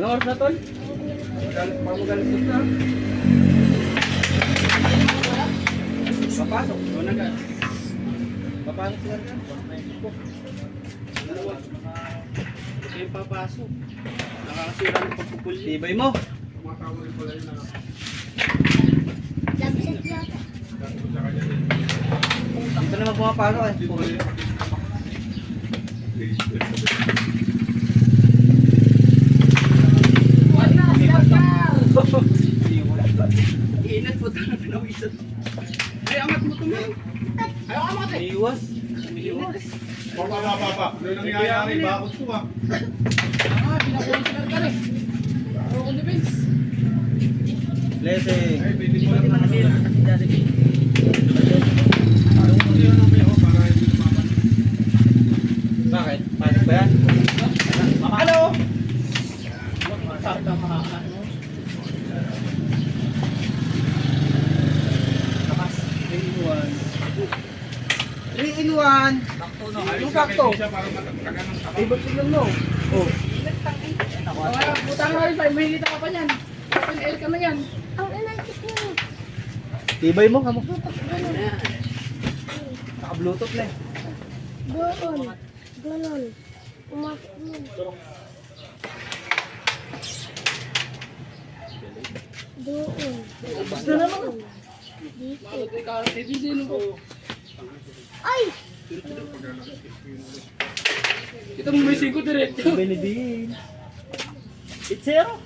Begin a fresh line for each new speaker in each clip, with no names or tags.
Anong oras na, tol? Magalit na. Papasok. Doon agad. Papasok sila dyan. Ito yung papasok. Nakakasira ng pagpupulyo. Tibay mo.
Tumatawag pala yun na.
Labset yata.
Dito naman pumapasok eh. Inat po ito na pinawisan. Ay, angat mo ito mo. Ayaw angat eh. Iwas. Iwas.
Papa. Ano yung nangyayari? Bakit ko ba?
Pinakuha sila ka rin. Ako on defense.
Blessing.
Ay, pwede mo lang naman. Ayaw mo yun ang mayo para hindi lumaban.
Bakit? Pasok ba yan? Ano?
Sarta makaka.
3 in 1. Yung sakto.
Siya para matagtagan ng taba.
Ay, ba't tignan mo? Oh.
Putang na rin, 5 minutes ka pa yan. Open air ka na yan.
Ang inakit mo.
Tibay mo, kamo.
Ganun.
Naka-bluetooth na eh.
Doon. Ganun. Umakit mo. Doon.
Basta naman.
Dito.
Bakit ikaw ang TV sino ko?
Ay!
Ito mo may 5 diretso.
Tibay ni Dean. It's zero.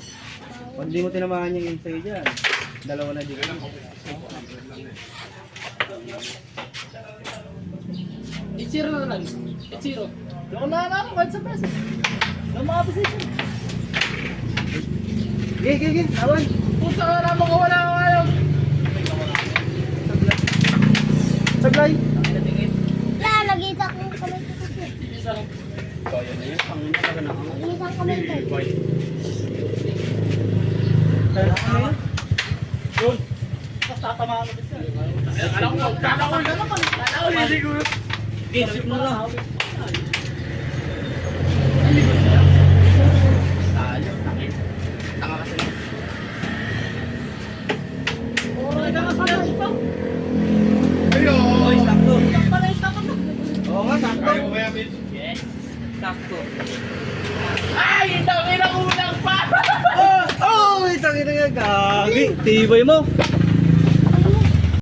Pag di mo tinamaan yung sa'yo dyan, dalawa na dito.
Ichiro na lang. Ichiro. Ako na ako, kahit sa beses. Ng mga position.
Gigi, tawan.
Puta ka naman ko wala ako ayaw.
Sablay.
Lalagita ko yung kamay ko kasi.
Isa lang.
Kaya na yun, pangin na ka na ako.
Isang kamay ko.
Kaya na yun.
Yun. Tatamaan mo bisa. Alam ko, tatamaan ka naman. Tatamaan hindi siguro.
Gigi, mo lang. Talo, takit. Tanga kasi.
Oray ka nga sa pa.
Oy, sakto.
Palay ka pa.
Oo nga, sakto.
Ayaw mo kaya, Vince?
Yes.
Sakto.
Ay, dami na kulang pa.
Oh, itangin na nga, gagi. Tibay mo.